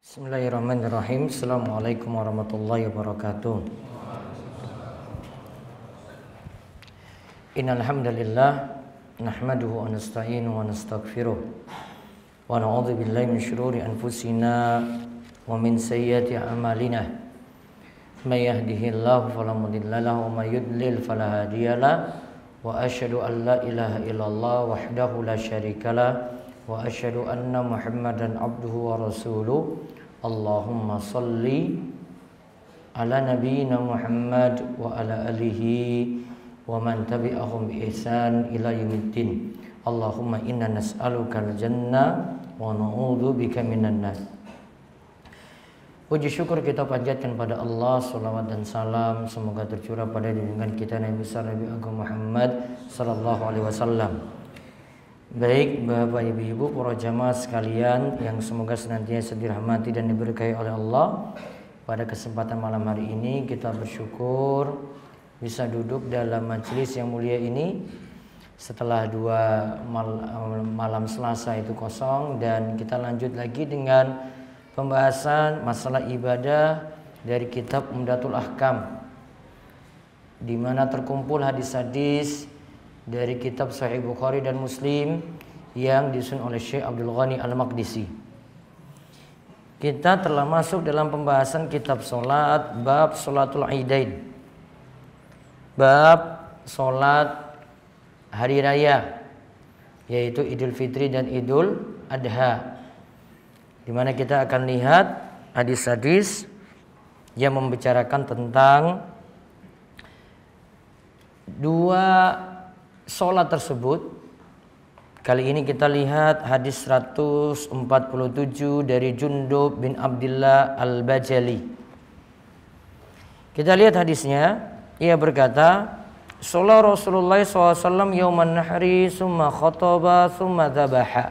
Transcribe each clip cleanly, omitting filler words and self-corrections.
Bismillahirrahmanirrahim. Assalamualaikum warahmatullahi wabarakatuh. Innal hamdalillah nahmaduhu wa nasta'inuhu wa nastaghfiruh wa na'udzu billahi min shururi anfusina wa min sayyiati a'malina. May yahdihillahu fala mudilla lahu wa may yudlil fala hadiyalah. Wa asyhadu an la ilaha illallah wahdahu la syarikalah wa asyhadu anna Muhammadan abduhu wa rasuluh. Allahumma salli ala nabiyyina Muhammad wa ala alihi wa man tabi'ahum bi ihsan ila yaumiddin. Allahumma inna nas'aluka al-jannah wa na'udzu bika minan nar. Puji syukur kita panjatkan pada Allah, salawat dan salam semoga tercurah pada junjungan kita Nabi besar Nabi Agung Muhammad sallallahu alaihi wasallam. Baik Bapak Ibu-ibu para jamaah sekalian yang semoga senantiasa dirahmati dan diberkahi oleh Allah. Pada kesempatan malam hari ini kita bersyukur bisa duduk dalam majelis yang mulia ini setelah dua malam Selasa itu kosong, dan kita lanjut lagi dengan pembahasan masalah ibadah dari kitab Umdatul Ahkam, di mana terkumpul hadis-hadis dari kitab Sahih Bukhari dan Muslim yang disusun oleh Syekh Abdul Ghani Al-Maqdisi. Kita telah masuk dalam pembahasan kitab solat, bab solatul Aidain, bab solat hari raya, yaitu Idul Fitri dan Idul Adha, di mana kita akan lihat hadis-hadis yang membicarakan tentang dua sholat tersebut. Kali ini kita lihat hadis 147 dari Jundub bin Abdullah Al-Bajali. Kita lihat hadisnya. Ia berkata, sholat Rasulullah SAW yawman nahri summa khotaba summa dhabaha.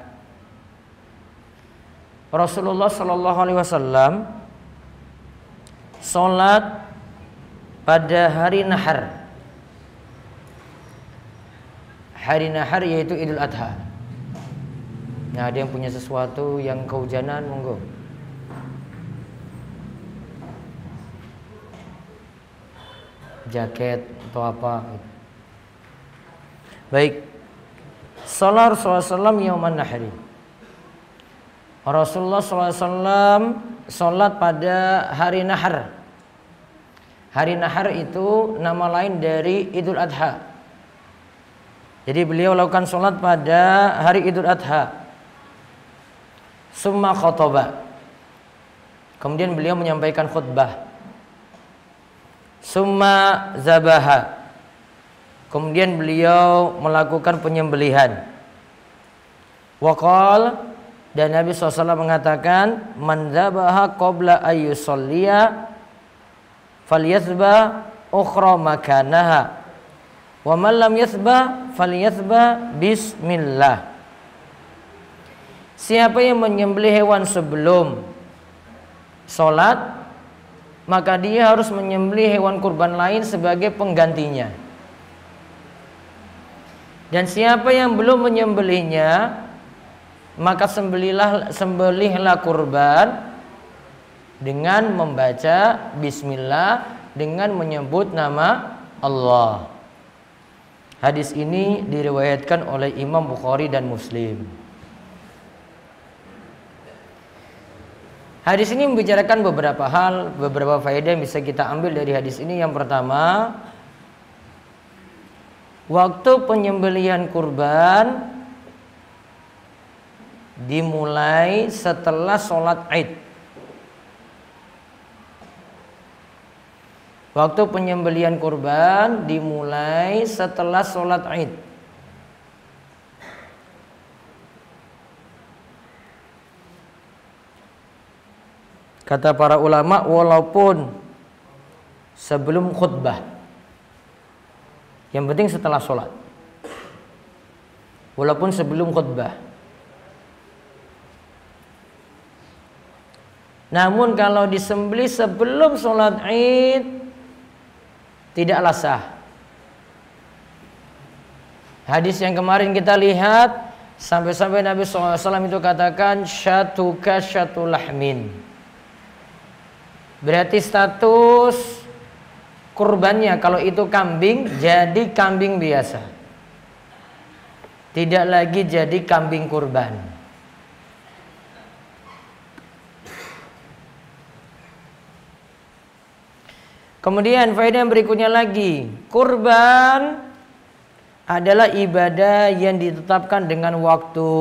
Rasulullah SAW sholat pada hari nahar. Hari nahar yaitu Idul Adha. Nah, ada yang punya sesuatu yang kehujanan, monggo. Jaket atau apa gitu. Baik. Salat Rasulullah SAW yauman nahri. Rasulullah SAW salat pada hari nahar. Hari nahar itu nama lain dari Idul Adha. Jadi beliau lakukan sholat pada hari Idul Adha. Summa khotoba. Kemudian beliau menyampaikan khutbah. Summa zabaha. Kemudian beliau melakukan penyembelihan. Waqal, dan Nabi SAW mengatakan, man zabaha qabla ayyusolliya falyazbah ukhra makanaha. Wa man lam yathbah falyathbah bismillah. Siapa yang menyembelih hewan sebelum sholat, maka dia harus menyembelih hewan kurban lain sebagai penggantinya. Dan siapa yang belum menyembelihnya, maka sembelihlah kurban dengan membaca bismillah, dengan menyebut nama Allah. Hadis ini diriwayatkan oleh Imam Bukhari dan Muslim. Hadis ini membicarakan beberapa hal, beberapa faedah yang bisa kita ambil dari hadis ini. Yang pertama, waktu penyembelihan kurban dimulai setelah sholat Id. Waktu penyembelihan kurban dimulai setelah sholat Id. Kata para ulama, walaupun sebelum khutbah, yang penting setelah sholat. Walaupun sebelum khutbah. Namun kalau disembelih sebelum sholat Id, tidaklah sah. Hadis yang kemarin kita lihat, sampai-sampai Nabi SAW itu katakan, syatuka syatu lahmin. berarti status kurbannya kalau itu kambing jadi kambing biasa, tidak lagi jadi kambing kurban. Kemudian faedah yang berikutnya lagi, kurban adalah ibadah yang ditetapkan dengan waktu.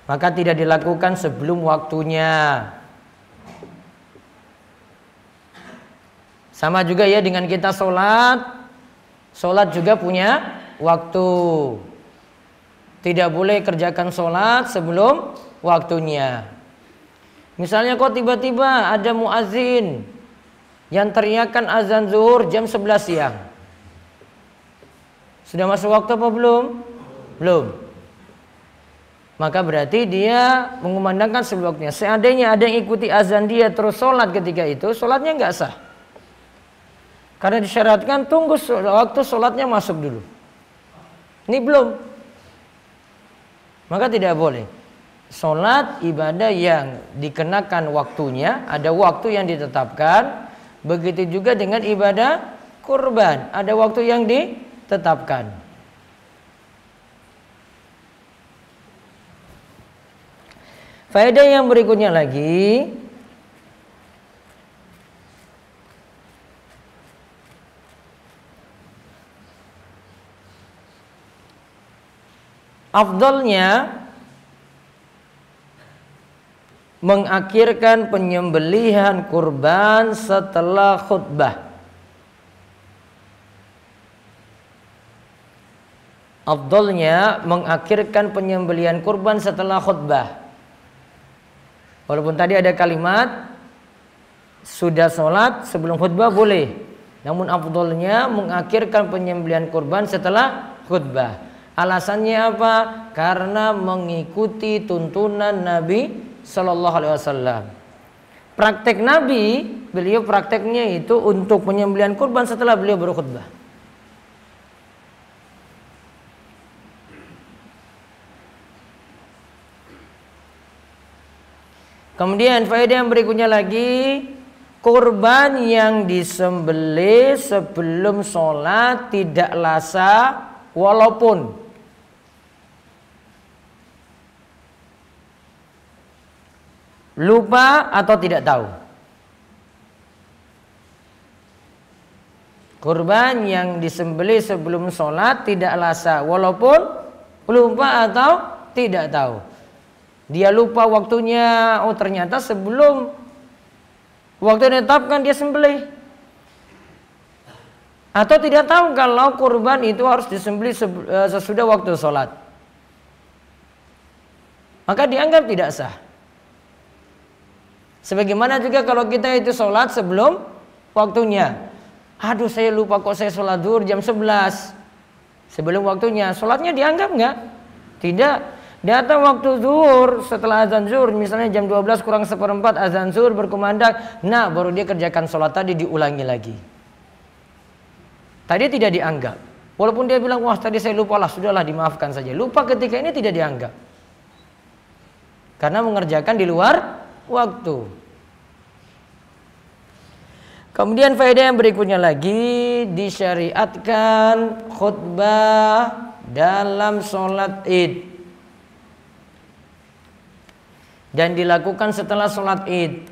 Maka tidak dilakukan sebelum waktunya. Sama juga ya dengan kita sholat. Sholat juga punya waktu. Tidak boleh kerjakan sholat sebelum waktunya. Misalnya kok tiba-tiba ada muazin yang teriakan azan zuhur jam 11 siang. Sudah masuk waktu apa belum? Belum. Maka berarti dia mengumandangkan sebelum waktunya. Seandainya ada yang ikuti azan dia terus sholat ketika itu, sholatnya nggak sah. Karena disyaratkan tunggu waktu sholatnya masuk dulu. Ini belum. Maka tidak boleh. Sholat ibadah yang dikenakan waktunya, ada waktu yang ditetapkan. Begitu juga dengan ibadah kurban, ada waktu yang ditetapkan. Faedah yang berikutnya lagi, afdalnya mengakhirkan penyembelihan kurban setelah khutbah. Afdalnya mengakhirkan penyembelihan kurban setelah khutbah. Walaupun tadi ada kalimat sudah sholat sebelum khutbah boleh, namun afdalnya mengakhirkan penyembelihan kurban setelah khutbah. Alasannya apa? Karena mengikuti tuntunan Nabi Sallallahu Alaihi Wasallam. Praktek Nabi, beliau prakteknya itu untuk penyembelihan kurban setelah beliau berkhutbah. Kemudian faedah yang berikutnya lagi, kurban yang disembelih sebelum sholat tidak lasa walaupun lupa atau tidak tahu. Kurban yang disembelih sebelum sholat tidak lasa walaupun lupa atau tidak tahu. Dia lupa waktunya, oh ternyata sebelum waktu ditetapkan dia sembelih. Atau tidak tahu kalau kurban itu harus disembelih sesudah waktu sholat. Maka dianggap tidak sah. Sebagaimana juga kalau kita itu sholat sebelum waktunya. Aduh saya lupa kok saya sholat zuhur jam 11 sebelum waktunya. Sholatnya dianggap enggak? Tidak. Datang waktu zuhur setelah azan zuhur, misalnya jam 12 kurang seperempat azan zuhur berkumandang. Nah baru dia kerjakan sholat tadi, diulangi lagi. Tadi tidak dianggap. Walaupun dia bilang wah tadi saya lupa lah, sudahlah dimaafkan saja. Lupa ketika ini tidak dianggap. Karena mengerjakan di luar waktu. Kemudian faedah yang berikutnya lagi, disyariatkan khutbah dalam sholat id dan dilakukan setelah sholat id.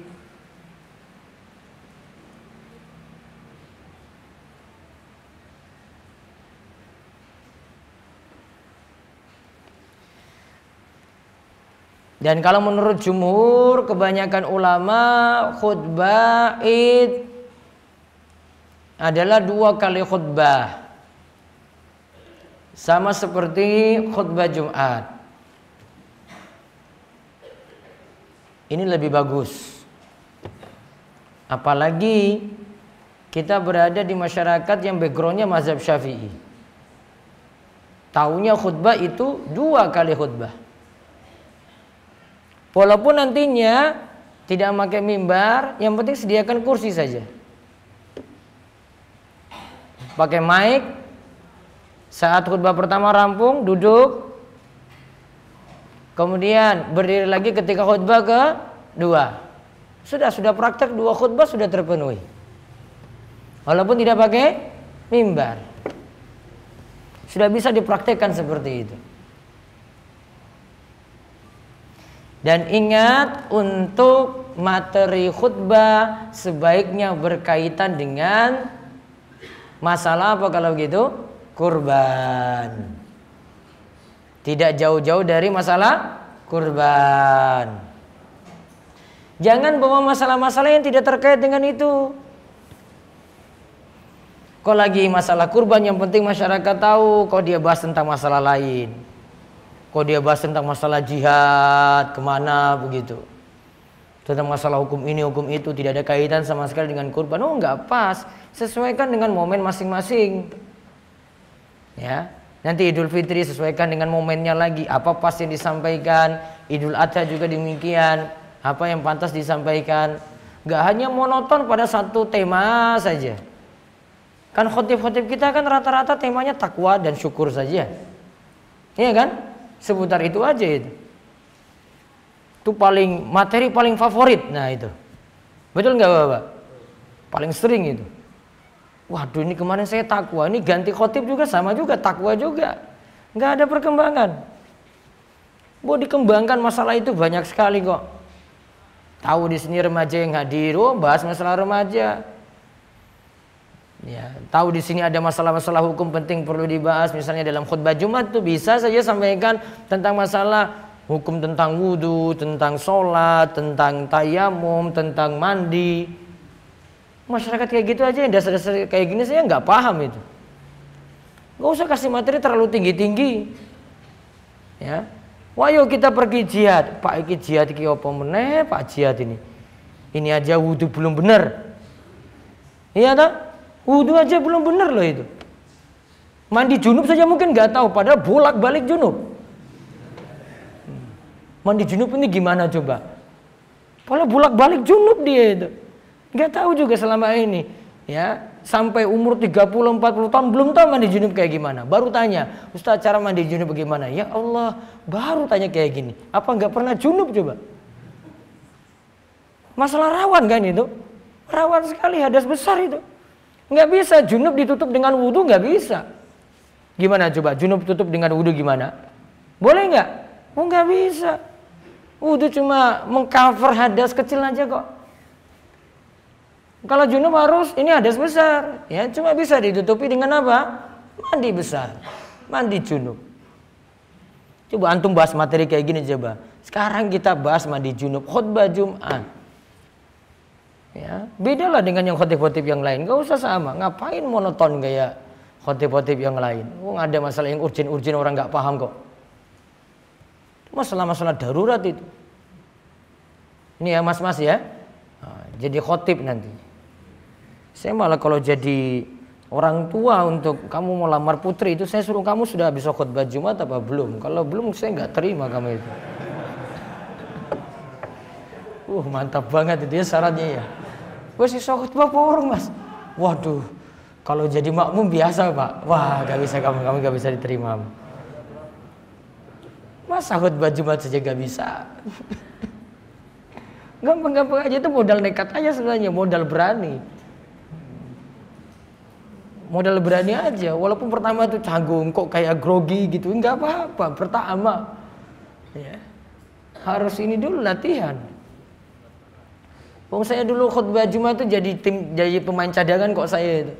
Dan kalau menurut jumhur, kebanyakan ulama, khutbah id adalah 2 kali khutbah. Sama seperti khutbah Jumat. Ini lebih bagus. Apalagi kita berada di masyarakat yang backgroundnya mazhab Syafi'i. Taunya khutbah itu 2 kali khutbah. Walaupun nantinya tidak memakai mimbar, yang penting sediakan kursi saja. Pakai mic, saat khutbah pertama rampung, duduk. Kemudian berdiri lagi ketika khutbah kedua. Sudah praktek 2 khutbah sudah terpenuhi. Walaupun tidak pakai mimbar. Sudah bisa dipraktekkan seperti itu. Dan ingat, untuk materi khutbah sebaiknya berkaitan dengan masalah apa kalau gitu? Kurban. Tidak jauh-jauh dari masalah kurban. Jangan bawa masalah-masalah yang tidak terkait dengan itu. Kok lagi masalah kurban, yang penting masyarakat tahu. Kok dia bahas tentang masalah lain? Kok dia bahas tentang masalah jihad, kemana begitu? Tentang masalah hukum ini, hukum itu, tidak ada kaitan sama sekali dengan kurban. Oh, nggak pas. Sesuaikan dengan momen masing-masing. Ya, nanti Idul Fitri sesuaikan dengan momennya lagi. Apa pas yang disampaikan? Idul Adha juga demikian. Apa yang pantas disampaikan? Nggak hanya monoton pada satu tema saja. Kan khotib-khotib kita kan rata-rata temanya takwa dan syukur saja. Iya kan? Seputar itu aja itu. Itu materi paling favorit. Nah itu. Betul nggak Bapak? Paling sering itu. Waduh, ini kemarin saya takwa, ini ganti khotib juga sama juga, takwa juga. Nggak ada perkembangan. Mau dikembangkan masalah itu banyak sekali kok. Tahu di sini remaja yang hadir, oh bahas masalah remaja. Ya, tahu di sini ada masalah-masalah hukum penting perlu dibahas, misalnya dalam khutbah Jumat tuh bisa saja sampaikan tentang masalah hukum tentang wudhu, tentang sholat, tentang tayamum, tentang mandi. Masyarakat kayak gitu aja yang dasar-dasar kayak gini saya nggak paham itu. Nggak usah kasih materi terlalu tinggi-tinggi. Ya, wah yuk kita pergi jihad. Pak iki jihad iki apa meneh Pak jihad ini? Ini aja wudhu belum benar. Iya tak? Wudhu aja belum benar loh itu. Mandi junub saja mungkin nggak tahu, padahal bolak-balik junub. Mandi junub ini gimana coba? Padahal bolak-balik junub dia itu. Nggak tahu juga selama ini. Ya, sampai umur 30-40 tahun belum tahu mandi junub kayak gimana. Baru tanya, Ustaz cara mandi junub bagaimana? Ya Allah, baru tanya kayak gini. Apa nggak pernah junub coba? Masalah rawan kan itu? Rawan sekali, hadas besar itu. Nggak bisa junub ditutup dengan wudhu, nggak bisa. Gimana coba junub tutup dengan wudhu gimana? Boleh nggak? Oh nggak bisa. Wudhu cuma mengcover hadas kecil aja kok. Kalau junub harus ini hadas besar, ya cuma bisa ditutupi dengan apa? Mandi besar, mandi junub. Coba antum bahas materi kayak gini coba. Sekarang kita bahas mandi junub khutbah Jumat. Ya, bedalah dengan yang khotib-khotib yang lain. Gak usah sama. Ngapain monoton kayak khotib-khotib yang lain? Ada masalah yang urgen-urgen orang nggak paham kok. Masalah-masalah darurat itu. Ini ya mas-mas ya. Nah, jadi khotib nanti. Saya malah kalau jadi orang tua untuk kamu mau lamar putri itu saya suruh kamu sudah bisa khutbah Jumat apa belum? Kalau belum saya nggak terima kamu itu. Mantap banget itu ya syaratnya ya. Wes iso khutbah porong mas. Waduh, kalau jadi makmum biasa pak. Wah, gak bisa kamu gak bisa diterima. Masa khutbah Jumat saja gak bisa? Gampang-gampang aja itu modal nekat aja sebenarnya, modal berani. Modal berani aja. Walaupun pertama itu canggung kok kayak grogi gitu, nggak apa-apa. Pertama, ya, harus ini dulu latihan. Saya dulu khutbah Jumat itu jadi pemain cadangan kok saya itu.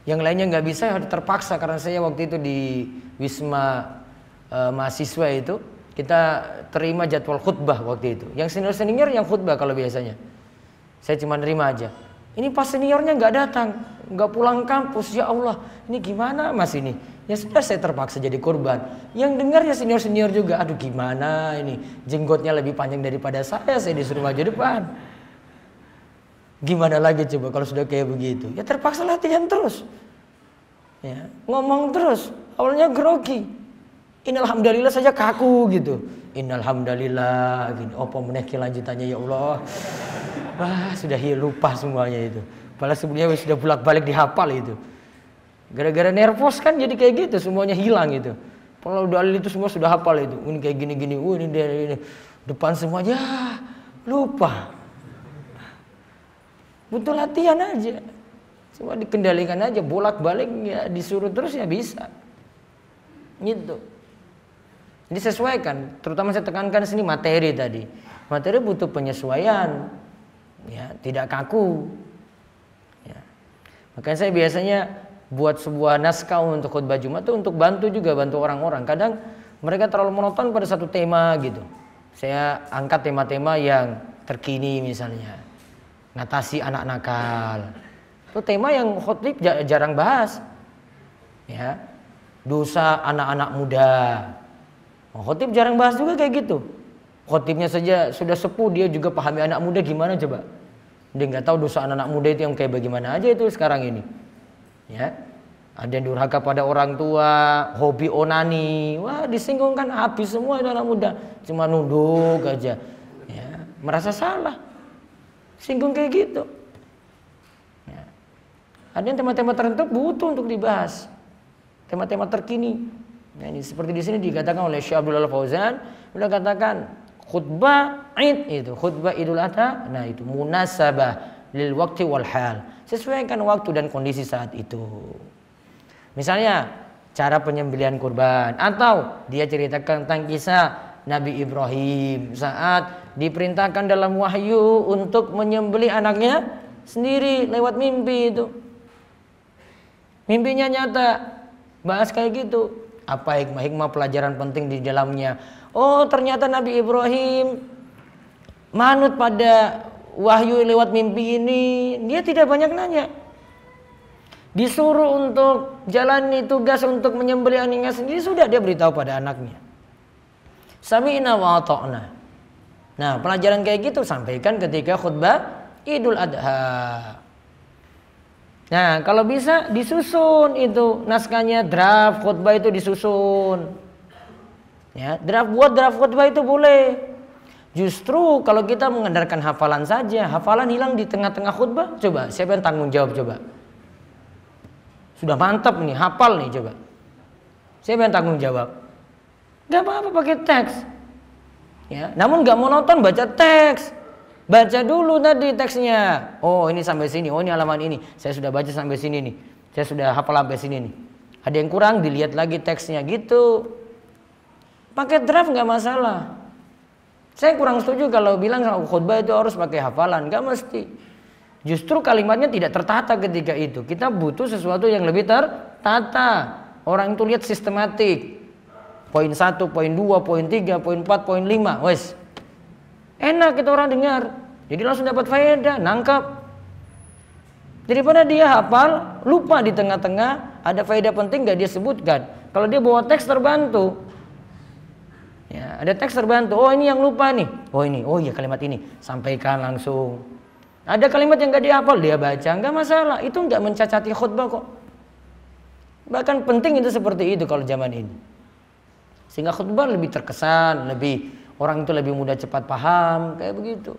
Yang lainnya nggak bisa, harus terpaksa karena saya waktu itu di Wisma mahasiswa itu kita terima jadwal khutbah waktu itu. Yang senior yang khutbah kalau biasanya. Saya cuma nerima aja. Ini pas seniornya nggak datang, nggak pulang kampus. Ya Allah, ini gimana mas ini? Ya sudah saya terpaksa jadi korban. Yang dengar ya senior juga. Aduh gimana ini? Jenggotnya lebih panjang daripada saya disuruh maju depan. Gimana lagi coba kalau sudah kayak begitu? Ya terpaksa latihan terus. Ya, ngomong terus. Awalnya grogi. Innalhamdulillah saja kaku gitu. Innalhamdulillah gini. Apa meneh lanjutannya ya Allah. Wah, sudah lupa semuanya itu. Padahal sebelumnya sudah bolak-balik dihafal itu. Gara-gara nervous kan jadi kayak gitu, semuanya hilang itu. Kalau dalil itu semua sudah hafal itu. Ini kayak gini-gini. Ini dia ini. Depan semuanya lupa. Butuh latihan aja. Cuma dikendalikan aja, bolak-balik ya disuruh terus ya bisa. Gitu. Jadi sesuaikan, terutama saya tekankan sini materi tadi. Materi butuh penyesuaian. Ya, tidak kaku. Ya. Makanya saya biasanya buat sebuah naskah untuk khutbah Jumat itu untuk bantu orang-orang. Kadang mereka terlalu monoton pada satu tema gitu. Saya angkat tema-tema yang terkini misalnya. Ngatasi anak nakal. Itu tema yang khotib jarang bahas. Ya. Dosa anak-anak muda. Khotib jarang bahas juga kayak gitu. Khotibnya saja sudah sepuh, dia juga pahami anak muda gimana coba. Dia nggak tahu dosa anak-anak muda itu yang kayak bagaimana aja itu sekarang ini. Ya. Ada yang durhaka pada orang tua, hobi onani. Wah, disinggungkan habis semua itu anak muda. Cuma nunduk aja. Ya, merasa salah. Singgung kayak gitu. Ya. Ada yang tema-tema tertentu butuh untuk dibahas. Tema-tema terkini. Nah, ini seperti di sini dikatakan oleh Syekh Abdullah Fauzan, beliau katakan khutbah Id itu, khutbah Idul Adha, nah itu munasabah lil waqti wal hal. Sesuaikan waktu dan kondisi saat itu. Misalnya cara penyembelihan kurban atau dia ceritakan tentang kisah Nabi Ibrahim saat diperintahkan dalam wahyu untuk menyembelih anaknya sendiri lewat mimpi itu. Mimpinya nyata. Bahas kayak gitu. Apa hikmah-hikmah pelajaran penting di dalamnya? Oh, ternyata Nabi Ibrahim manut pada wahyu lewat mimpi ini. Dia tidak banyak nanya. Disuruh untuk jalani tugas untuk menyembelih anaknya sendiri, sudah dia beritahu pada anaknya. Sami'na wa ata'na. Nah, pelajaran kayak gitu sampaikan ketika khutbah Idul Adha. Nah, kalau bisa disusun itu naskahnya, draft khutbah itu disusun. Ya, buat draft khutbah itu boleh. Justru kalau kita mengandalkan hafalan saja, hafalan hilang di tengah-tengah khutbah, coba siapa yang tanggung jawab coba? Sudah mantap nih, hafal nih coba. Siapa yang tanggung jawab? Gak apa-apa pakai teks. Ya, namun gak monoton baca teks. Baca dulu tadi teksnya. Oh, ini sampai sini. Oh, ini halaman ini. Saya sudah baca sampai sini nih. Saya sudah hafal sampai sini nih. Ada yang kurang, dilihat lagi teksnya gitu. Pakai draft nggak masalah. Saya kurang setuju kalau bilang khutbah itu harus pakai hafalan. Nggak mesti. Justru kalimatnya tidak tertata ketika itu. Kita butuh sesuatu yang lebih tertata. Orang itu lihat sistematik. Poin 1, poin 2, poin 3, poin 4, poin 5. Wes. Enak kita orang dengar. Jadi langsung dapat faedah, nangkap. Daripada dia hafal, lupa di tengah-tengah, ada faedah penting gak dia sebutkan. Kalau dia bawa teks terbantu. Ya, ada teks terbantu. Oh, ini yang lupa nih. Oh, ini. Oh iya kalimat ini. Sampaikan langsung. Ada kalimat yang gak dihafal, dia baca. Gak masalah. Itu gak mencacati khutbah kok. Bahkan penting itu seperti itu kalau zaman ini. Sehingga khutbah lebih terkesan, orang itu lebih mudah cepat paham, kayak begitu.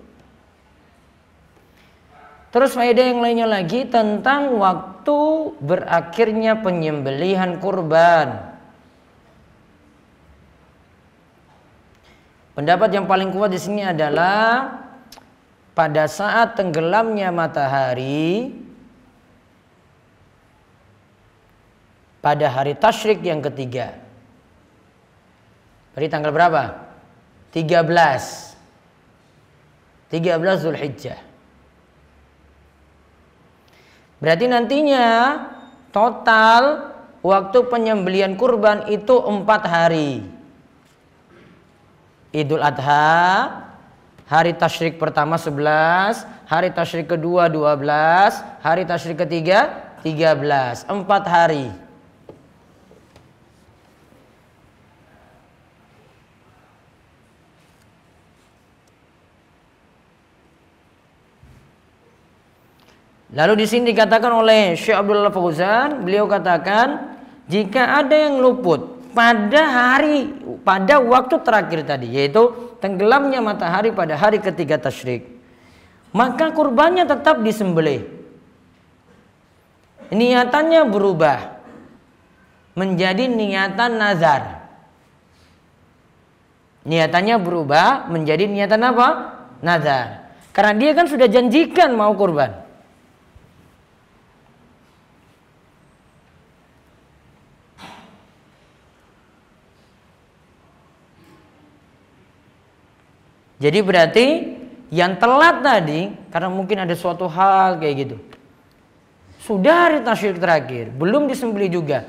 Terus faedah yang lainnya lagi tentang waktu berakhirnya penyembelihan kurban. Pendapat yang paling kuat di sini adalah pada saat tenggelamnya matahari pada hari tasyrik yang ketiga. Berarti tanggal berapa? 13 Zulhijjah. Berarti nantinya total waktu penyembelihan kurban itu 4 hari. Idul Adha, hari tasyrik pertama 11, hari tasyrik kedua 12, hari tasyrik ketiga 13, 4 hari. Lalu di sini dikatakan oleh Syekh Abdullah Fauzan, beliau katakan jika ada yang luput pada waktu terakhir tadi, yaitu tenggelamnya matahari pada hari ketiga tasyrik, maka kurbannya tetap disembelih. Niatannya berubah menjadi niatan nazar. Niatannya berubah menjadi niatan apa? Nazar. Karena dia kan sudah janjikan mau kurban. Jadi berarti yang telat tadi karena mungkin ada suatu hal kayak gitu. Sudah hari tasyrik terakhir, belum disembelih juga.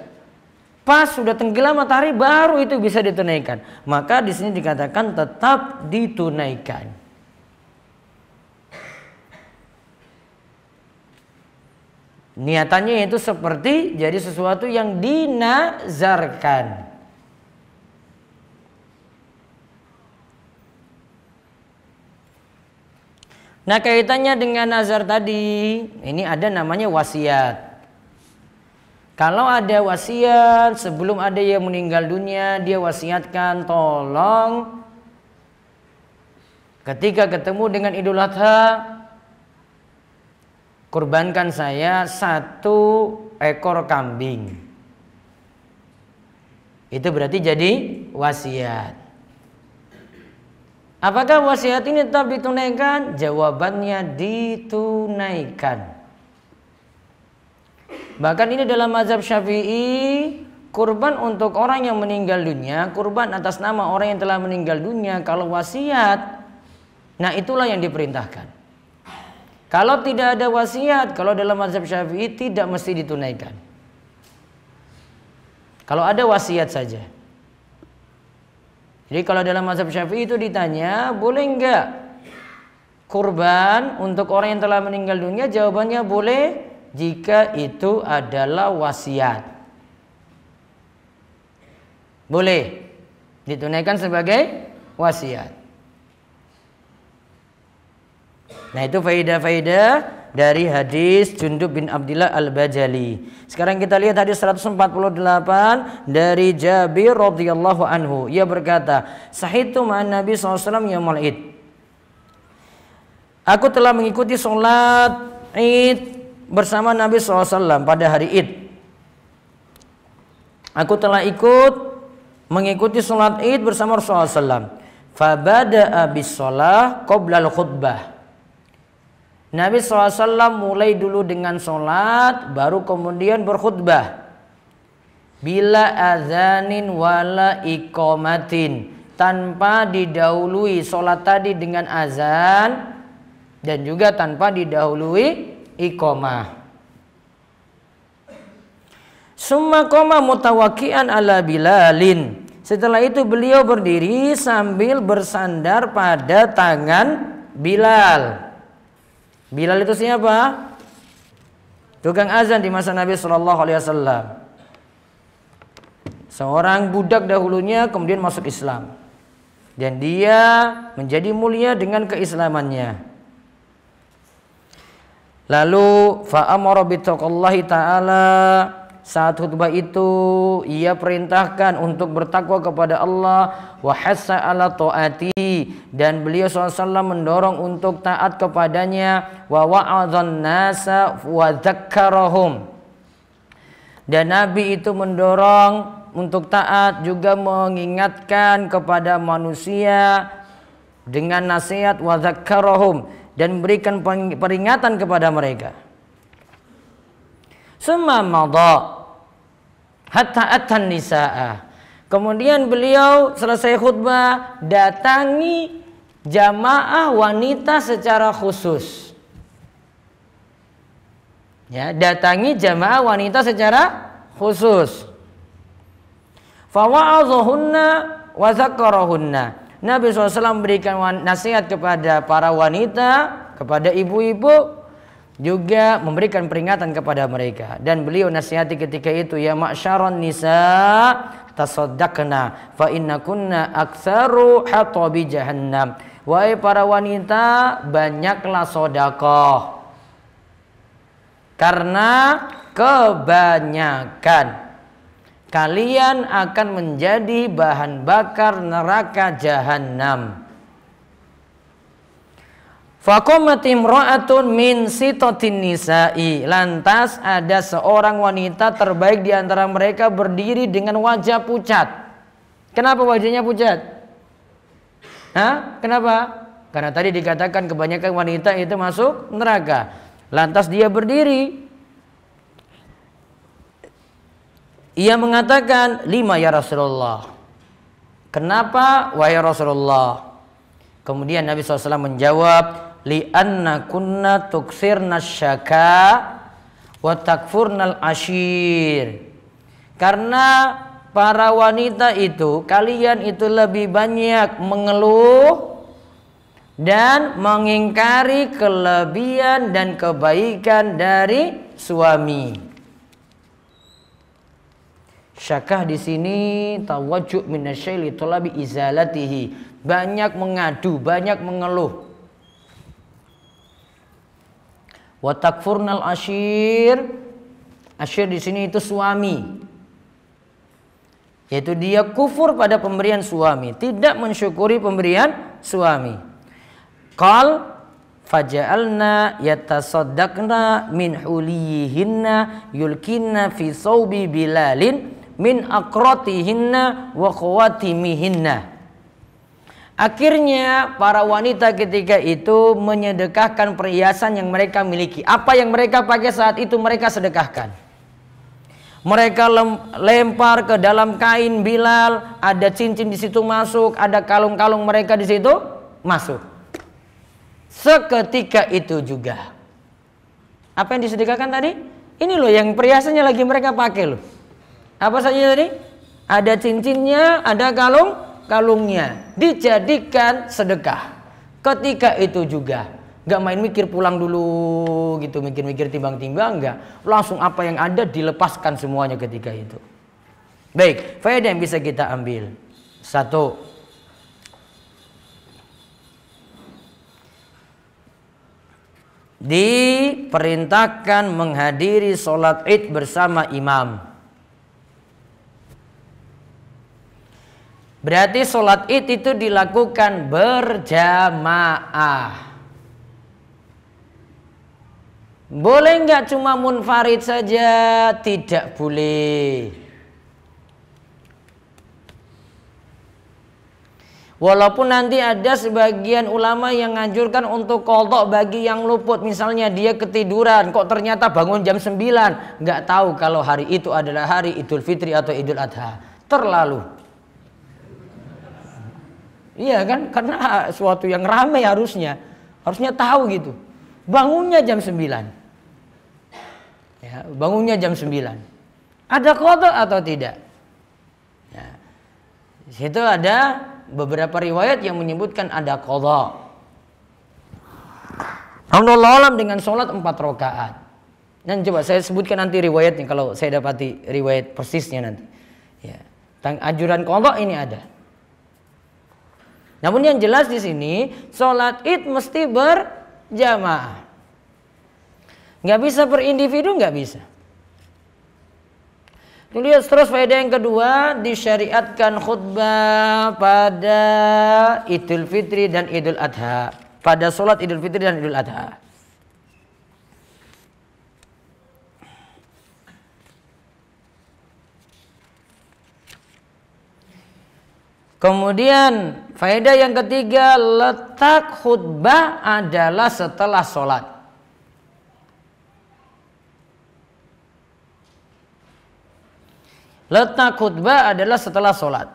Pas sudah tenggelam matahari baru itu bisa ditunaikan. Maka di sini dikatakan tetap ditunaikan. Niatannya itu seperti jadi sesuatu yang dinazarkan. Nah, kaitannya dengan nazar tadi, ini ada namanya wasiat. Kalau ada wasiat sebelum ada yang meninggal dunia, dia wasiatkan tolong ketika ketemu dengan Idul Adha kurbankan saya 1 ekor kambing. Itu berarti jadi wasiat. Apakah wasiat ini tetap ditunaikan? Jawabannya ditunaikan. Bahkan ini dalam mazhab Syafi'i, kurban untuk orang yang meninggal dunia, kurban atas nama orang yang telah meninggal dunia, kalau wasiat, nah itulah yang diperintahkan. Kalau tidak ada wasiat, kalau dalam mazhab Syafi'i tidak mesti ditunaikan. Kalau ada wasiat saja. Jadi kalau dalam mazhab Syafi'i itu ditanya, boleh enggak kurban untuk orang yang telah meninggal dunia? Jawabannya boleh jika itu adalah wasiat. Boleh ditunaikan sebagai wasiat. Nah, itu faidah-faidah dari hadis Jundub bin Abdillah Al-Bajali. Sekarang kita lihat hadis 148 dari Jabir radhiyallahu anhu. Ia berkata, "Sahitu ma'an Nabi SAW yaumul Id." Aku telah mengikuti salat Id bersama Nabi SAW pada hari Id. Aku telah mengikuti salat Id bersama Rasulullah SAW. Fabada'a bis-shalah qabla al-khutbah. Nabi SAW mulai dulu dengan sholat, baru kemudian berkhutbah. Bila azanin wala iqamatin, tanpa didahului sholat tadi dengan azan, dan juga tanpa didahului iqamah. Summa qama mutawakkian ala Bilalin. Setelah itu beliau berdiri sambil bersandar pada tangan Bilal. Bilal itu siapa? Tukang azan di masa Nabi SAW. Seorang budak dahulunya kemudian masuk Islam. Dan dia menjadi mulia dengan keislamannya. Lalu fa'amara bittaqallahi ta'ala. Saat khutbah itu ia perintahkan untuk bertakwa kepada Allah, wa hassa ala taati, dan beliau SAW mendorong untuk taat kepadanya, wa wa'adhan nasa wa dzakkarahum, dan Nabi itu mendorong untuk taat juga mengingatkan kepada manusia dengan nasihat, wa dzakkarahum, dan memberikan peringatan kepada mereka. Summa madha hatta atan nisaa. Kemudian beliau selesai khutbah datangi jamaah wanita secara khusus. Ya, datangi jamaah wanita secara khusus. Fa wa'adhahunna wa dzakkarahunna. Nabi SAW memberikan nasihat kepada para wanita, kepada ibu-ibu, juga memberikan peringatan kepada mereka. Dan beliau nasihati ketika itu, ya ma'syaron nisa tasaddaqna fa innakunna aktsaru hatabi jahannam. Wahai para wanita, banyaklah sedekah, karena kebanyakan kalian akan menjadi bahan bakar neraka jahanam. Faqamat imra'atun min sitatin nisa'i. Lantas ada seorang wanita terbaik di antara mereka berdiri dengan wajah pucat. Kenapa wajahnya pucat? Hah? Kenapa? Karena tadi dikatakan kebanyakan wanita itu masuk neraka. Lantas dia berdiri. Ia mengatakan, 5 ya Rasulullah. Kenapa wahai Rasulullah? Kemudian Nabi SAW menjawab, li'anna kunna tuksirna syaka wa takfurnal ashir. Karena para wanita itu, kalian itu lebih banyak mengeluh dan mengingkari kelebihan dan kebaikan dari suami. Syakah di sini tawajjuh minasyai li talabi izalatihi, banyak mengadu, banyak mengeluh. Wa takfurnal ashir, ashir di sini itu suami, yaitu dia kufur pada pemberian suami, tidak mensyukuri pemberian suami. Qal faja'alna yatasaddaqna min huliyihinna yulkinna fi saubi bilalin min akratihinna wa khawatimihinna. Akhirnya para wanita ketika itu menyedekahkan perhiasan yang mereka miliki. Apa yang mereka pakai saat itu mereka sedekahkan. Mereka lempar ke dalam kain Bilal, ada cincin di situ masuk, ada kalung-kalung mereka di situ masuk. Seketika itu juga. Apa yang disedekahkan tadi? Ini loh yang perhiasannya lagi mereka pakai loh. Apa saja tadi? Ada cincinnya, ada kalungnya. Dijadikan sedekah. Ketika itu juga. Gak main mikir pulang dulu gitu, mikir-mikir timbang-timbang, enggak. Langsung apa yang ada dilepaskan semuanya ketika itu. Baik, faedah yang bisa kita ambil. 1. Diperintahkan menghadiri sholat id bersama imam. Berarti sholat id itu dilakukan berjamaah. Boleh nggak cuma munfarid saja? Tidak boleh. Walaupun nanti ada sebagian ulama yang nganjurkan untuk qadha bagi yang luput. Misalnya dia ketiduran, kok ternyata bangun jam 9. Nggak tahu kalau hari itu adalah hari Idul Fitri atau Idul Adha. Terlalu. Iya kan? Karena suatu yang ramai harusnya tahu gitu. Bangunnya jam 9. Ya, bangunnya jam 9. Ada qadha atau tidak? Ya. Di situ ada beberapa riwayat yang menyebutkan ada qadha. Alhamdulillah alam dengan sholat 4 rakaat. Dan coba saya sebutkan nanti riwayatnya kalau saya dapati riwayat persisnya nanti. Ya. Anjuran qadha ini ada. Namun yang jelas di sini sholat id mesti berjamaah. Nggak bisa per individu, nggak bisa. Lihat terus faedah yang kedua, disyariatkan khutbah pada Idul Fitri dan Idul Adha. Pada sholat Idul Fitri dan Idul Adha. Kemudian faedah yang ketiga, letak khutbah adalah setelah sholat. Letak khutbah adalah setelah sholat.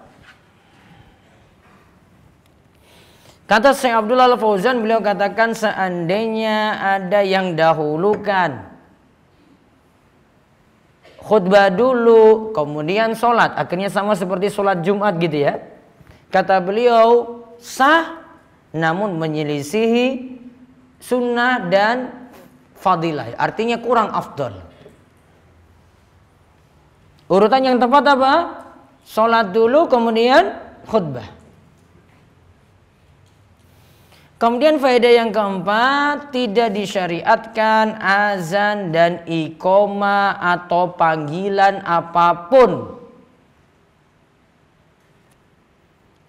Kata Syekh Abdullah Al-Fauzan, beliau katakan seandainya ada yang dahulukan khutbah dulu, kemudian sholat, akhirnya sama seperti sholat Jumat gitu ya. Kata beliau sah, namun menyelisihi sunnah dan fadilah, artinya kurang afdal. Urutan yang tepat apa? Sholat dulu kemudian khutbah. Kemudian faedah yang keempat, tidak disyariatkan azan dan iqamah atau panggilan apapun.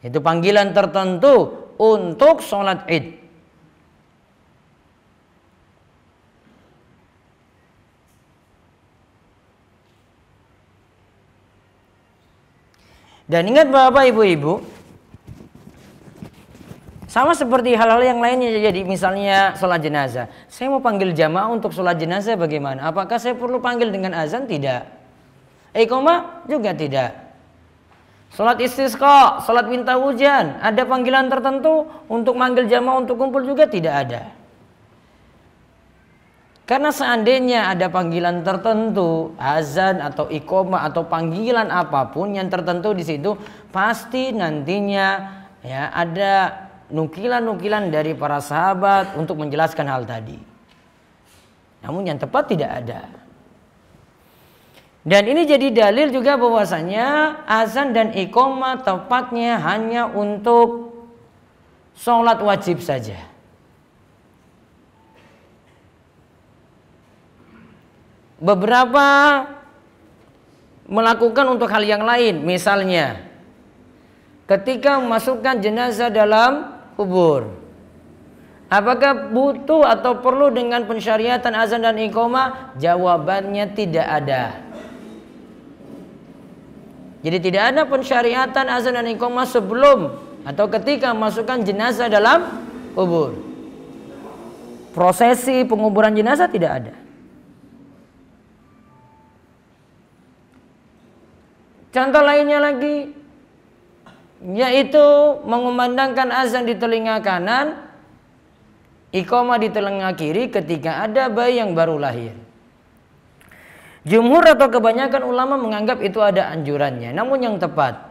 Itu panggilan tertentu untuk sholat id. Dan ingat Bapak Ibu-Ibu, Sama seperti hal-hal yang lainnya, jadi misalnya sholat jenazah. Saya mau panggil jamaah untuk sholat jenazah bagaimana? Apakah saya perlu panggil dengan azan? Tidak. Iqamah juga tidak. Sholat istisqa, sholat minta hujan, ada panggilan tertentu untuk manggil jamaah untuk kumpul juga tidak ada. Karena seandainya ada panggilan tertentu, azan atau iqamah atau panggilan apapun yang tertentu di situ, pasti nantinya ya ada nukilan-nukilan dari para sahabat untuk menjelaskan hal tadi. Namun yang tepat tidak ada. Dan ini jadi dalil juga bahwasanya azan dan iqamah tepatnya hanya untuk sholat wajib saja. Beberapa melakukan untuk hal yang lain, misalnya ketika memasukkan jenazah dalam kubur, apakah butuh atau perlu dengan pensyariatan azan dan iqamah? Jawabannya tidak ada. Jadi tidak ada pensyariatan azan dan iqamah sebelum atau ketika memasukkan jenazah dalam kubur. Prosesi penguburan jenazah tidak ada. Contoh lainnya lagi, yaitu mengumandangkan azan di telinga kanan, iqamah di telinga kiri ketika ada bayi yang baru lahir. Jumhur atau kebanyakan ulama menganggap itu ada anjurannya. Namun yang tepat,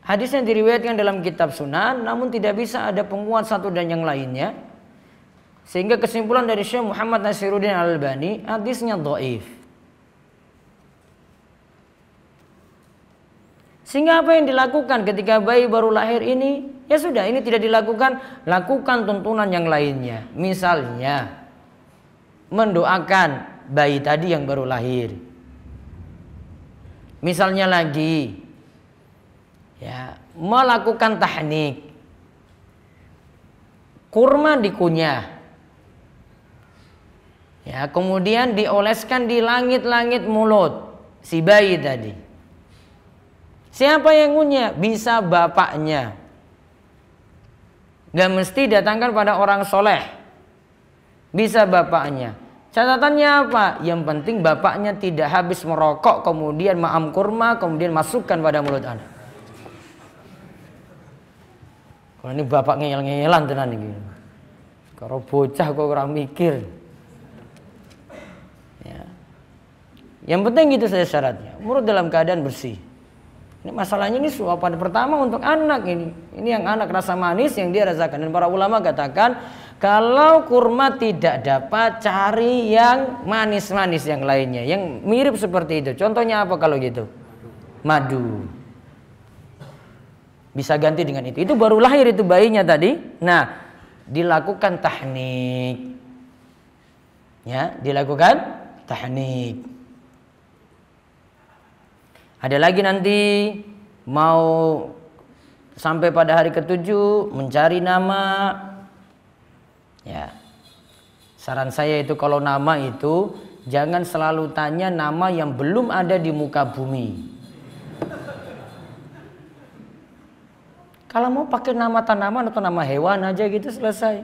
hadisnya diriwayatkan dalam kitab Sunan, namun tidak bisa ada penguat satu dan yang lainnya. Sehingga kesimpulan dari Syekh Muhammad Nasiruddin Al-Albani, hadisnya dhaif. Sehingga apa yang dilakukan ketika bayi baru lahir ini? Ya sudah, ini tidak dilakukan, lakukan tuntunan yang lainnya. Misalnya mendoakan bayi tadi yang baru lahir. Misalnya lagi ya, melakukan tahnik. Kurma dikunyah. Ya, kemudian dioleskan di langit-langit mulut si bayi tadi. Siapa yang ngunyah? Bisa bapaknya. Gak mesti datangkan pada orang soleh. Bisa bapaknya. Catatannya apa? Yang penting bapaknya tidak habis merokok, kemudian ma'am kurma, kemudian masukkan pada mulut anak. Kalau ini bapak ngeyel-ngeyelan tenan iki. Kalau bocah kok kurang mikir. Ya. Yang penting itu saja syaratnya. Mulut dalam keadaan bersih. Ini masalahnya ini suapan pertama untuk anak ini. Ini yang anak rasa manis yang dia rasakan. Dan para ulama katakan kalau kurma tidak dapat, cari yang manis-manis yang lainnya, yang mirip seperti itu. Contohnya apa kalau gitu? Madu. Bisa ganti dengan itu. Itu baru lahir itu bayinya tadi. Nah, dilakukan tahnik. Ya, dilakukan tahnik. Ada lagi nanti mau sampai pada hari ke-7 mencari nama. Ya. Saran saya itu kalau nama itu jangan selalu tanya nama yang belum ada di muka bumi. Kalau mau pakai nama tanaman atau nama hewan aja gitu selesai.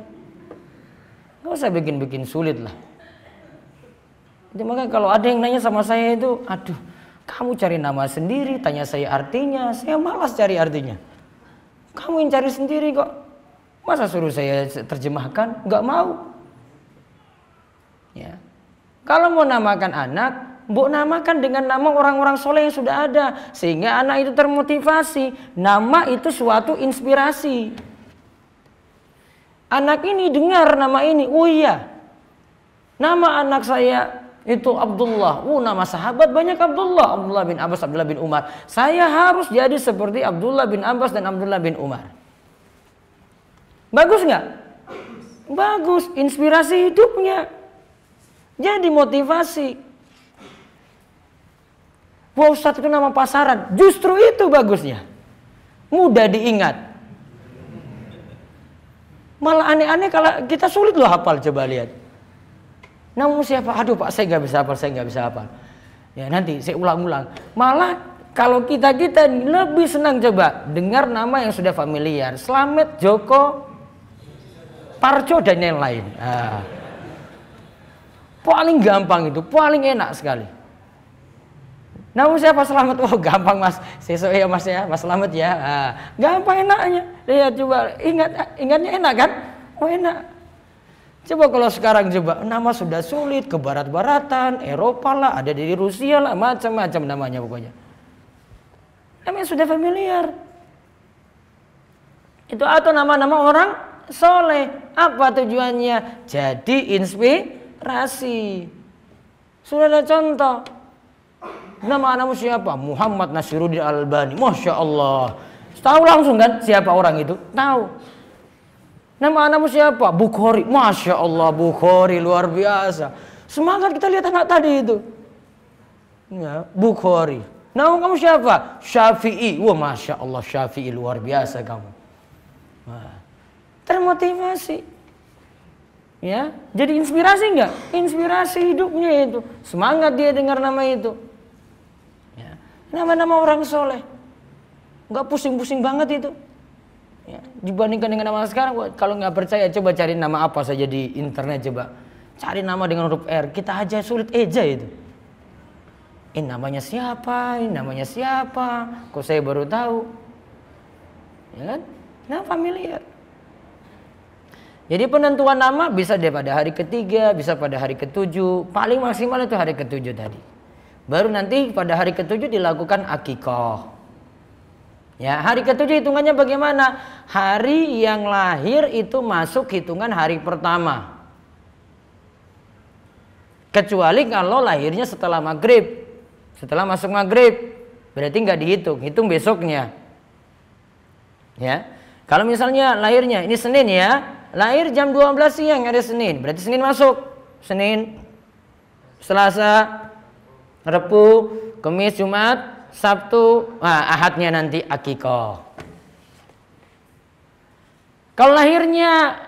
Nggak usah bikin-bikin sulit lah. Jadi makanya kalau ada yang nanya sama saya itu, aduh, kamu cari nama sendiri, tanya saya artinya, saya malas cari artinya. Kamu yang cari sendiri kok. Masa suruh saya terjemahkan? Nggak mau. Ya. Kalau mau namakan anak, mbok namakan dengan nama orang-orang soleh yang sudah ada. Sehingga anak itu termotivasi. Nama itu suatu inspirasi. Anak ini dengar nama ini, oh iya, nama anak saya itu Abdullah. Nama sahabat banyak Abdullah. Abdullah bin Abbas, Abdullah bin Umar. Saya harus jadi seperti Abdullah bin Abbas dan Abdullah bin Umar. Bagus nggak? Bagus. Inspirasi hidupnya. Jadi motivasi. Wah, Ustadz itu nama pasaran. Justru itu bagusnya. Mudah diingat. Malah aneh-aneh kalau kita sulit loh hafal, coba lihat. Namun siapa? Aduh Pak, saya nggak bisa hafal, saya nggak bisa hafal. Ya nanti saya ulang-ulang. Malah Kalau kita lebih senang coba dengar nama yang sudah familiar, Slamet, Joko, Parjo dan yang lain. Nah, paling gampang itu, paling enak sekali. Namun siapa Slamet? Oh gampang mas, sesok ya mas ya, mas Slamet ya. Nah, gampang enaknya. Lihat coba, ingatnya enak kan? Oh enak. Coba kalau sekarang coba nama sudah sulit, ke barat-baratan, Eropa lah, ada di Rusia lah, macam-macam namanya pokoknya. Namanya sudah familiar. Itu atau nama-nama orang soleh. Apa tujuannya? Jadi inspirasi. Sudah ada contoh. Nama anakmu siapa? Muhammad Nasiruddin Albani. Masya Allah. Tahu langsung kan siapa orang itu? Tahu. Nama anakmu siapa? Bukhari. Masya Allah, Bukhari luar biasa. Semangat kita lihat anak tadi itu. Ya, Bukhari. Nama kamu siapa? Syafi'i. Wah, Masya Allah, Syafi'i luar biasa kamu. Wah, termotivasi. Ya, jadi inspirasi enggak? Inspirasi hidupnya itu. Semangat dia dengar nama itu. Ya, nama-nama orang soleh. Enggak pusing-pusing banget itu. Ya, dibandingkan dengan nama sekarang, kalau nggak percaya coba cari nama apa saja di internet coba. Cari nama dengan huruf R, kita aja sulit eja itu. Ini namanya siapa? Ini namanya siapa? Kok saya baru tahu? Ya kan? Nah familiar. Jadi penentuan nama bisa pada hari ketiga, bisa pada hari ketujuh. Paling maksimal itu hari ketujuh tadi. Baru nanti pada hari ketujuh dilakukan akikah. Ya, hari ketujuh hitungannya bagaimana? Hari yang lahir itu masuk hitungan hari pertama. Kecuali kalau lahirnya setelah maghrib. Setelah masuk maghrib. Berarti nggak dihitung, hitung besoknya. Ya, kalau misalnya lahirnya, ini Senin ya. Lahir jam 12 siang ada Senin. Berarti Senin masuk. Senin, Selasa, Rabu, Kamis, Jumat, Sabtu, Ahadnya nanti akikah. Kalau lahirnya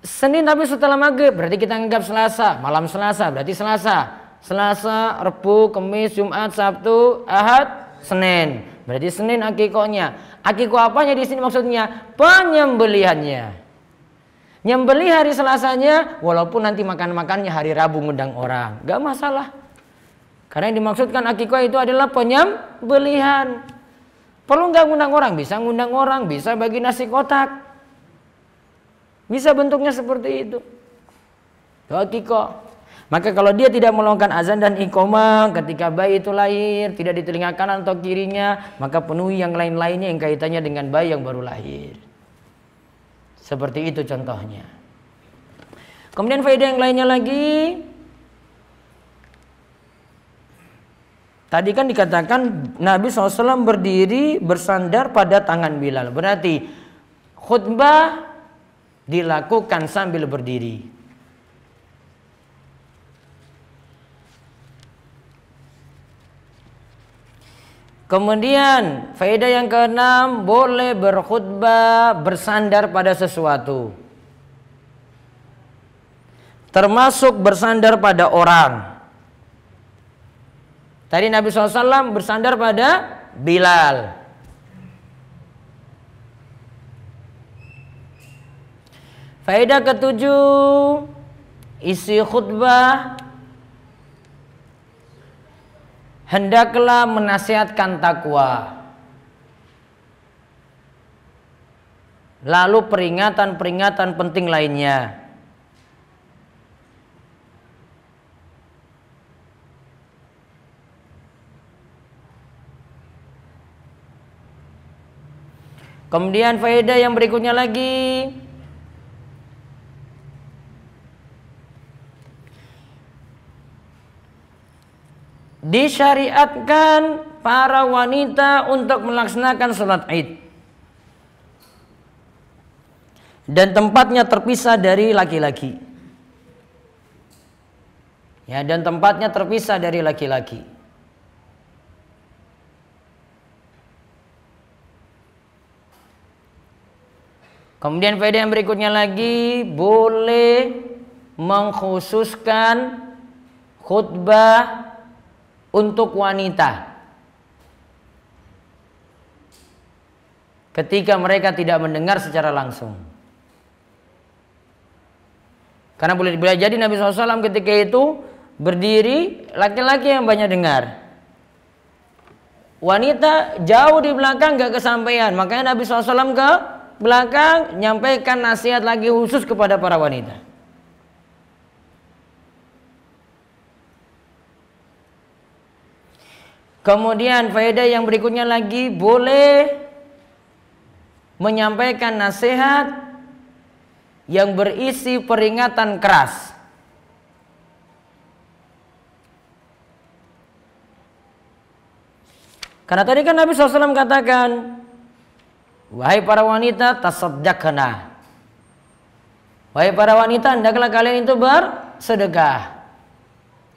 Senin tapi setelah maghrib, berarti kita anggap Selasa, malam Selasa, berarti Selasa, Rabu, Kamis, Jumat, Sabtu, Ahad, Senin. Berarti Senin akikahnya. Akikah apanya di sini maksudnya? Penyembelihannya. Nyembelih hari Selasanya, walaupun nanti makan-makannya hari Rabu ngundang orang, gak masalah. Karena yang dimaksudkan akikah itu adalah penyembelihan. Perlu nggak ngundang orang? Bisa ngundang orang, bisa bagi nasi kotak. Bisa bentuknya seperti itu. Itu akikah. Maka kalau dia tidak melongkan azan dan iqamah ketika bayi itu lahir, tidak di telinga kanan atau kirinya, maka penuhi yang lain-lainnya yang kaitannya dengan bayi yang baru lahir. Seperti itu contohnya. Kemudian faedah yang lainnya lagi. Tadi kan dikatakan Nabi SAW berdiri bersandar pada tangan Bilal. Berarti khutbah dilakukan sambil berdiri. Kemudian faedah yang keenam, boleh berkhutbah bersandar pada sesuatu. Termasuk bersandar pada orang. Tadi Nabi SAW bersandar pada Bilal. Faedah ketujuh, isi khutbah hendaklah menasihatkan takwa. Lalu peringatan-peringatan penting lainnya. Kemudian faedah yang berikutnya lagi, disyariatkan para wanita untuk melaksanakan sholat Id dan tempatnya terpisah dari laki-laki. Ya, dan tempatnya terpisah dari laki-laki. Kemudian faedah yang berikutnya lagi, boleh mengkhususkan khutbah untuk wanita. ketika mereka tidak mendengar secara langsung. Karena boleh jadi Nabi SAW ketika itu berdiri, laki-laki yang banyak dengar, wanita jauh di belakang gak kesampaian. Makanya Nabi SAW ke belakang nyampaikan nasihat lagi khusus kepada para wanita. Kemudian faedah yang berikutnya lagi, boleh menyampaikan nasihat yang berisi peringatan keras. Karena tadi kan Nabi SAW katakan, wahai para wanita, tasaddaqna. Wahai para wanita, hendaklah kalian itu bersedekah.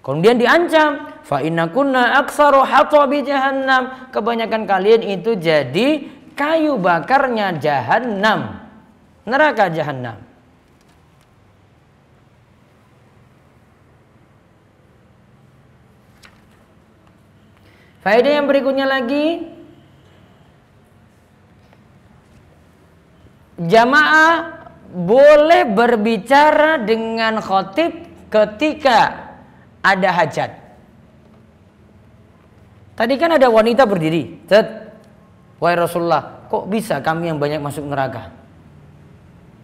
Kemudian diancam, fa inna kunna aktsaru hatabi jahannam. Kebanyakan kalian itu jadi kayu bakarnya jahannam, neraka jahannam. Faedah yang berikutnya lagi, jamaah boleh berbicara dengan khatib ketika ada hajat. Tadi kan ada wanita berdiri, wahai Rasulullah, kok bisa kami yang banyak masuk neraka?